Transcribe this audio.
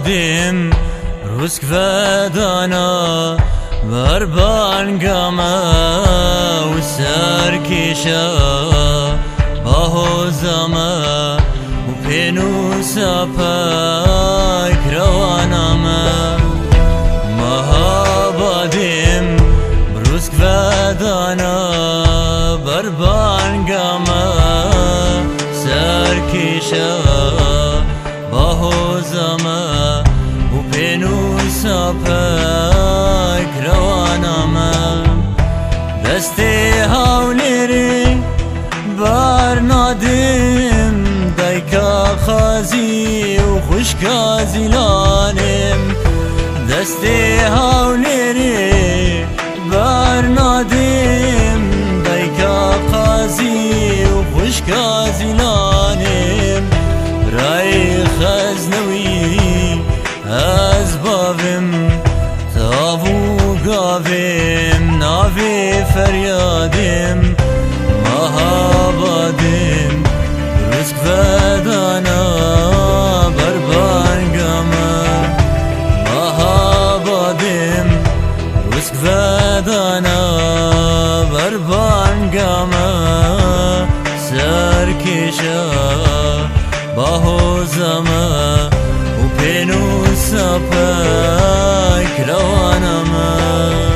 badim rusk vedana بربانگامه و سرکیشه باهوزمه و پینوسا پاک روانمه مهابادیم بروسک ودانا بربانگامه سرکیشه باهوزمه و پینوسا پاک روانمه دستی هاونیری بار نادیم دایکا خازی و خوشکا زیلانیم دستی هاونیری بار نادیم دایکا خازی و خوشکا زیلانیم برای خزنوی از بابیم تابو گاویم ناوی فریادیم مهابادیم رزق ودانا بربانگامه مهابادیم رزق ودانا بربانگامه سرکیشه باهوزمه و پینوسا پاک روانمه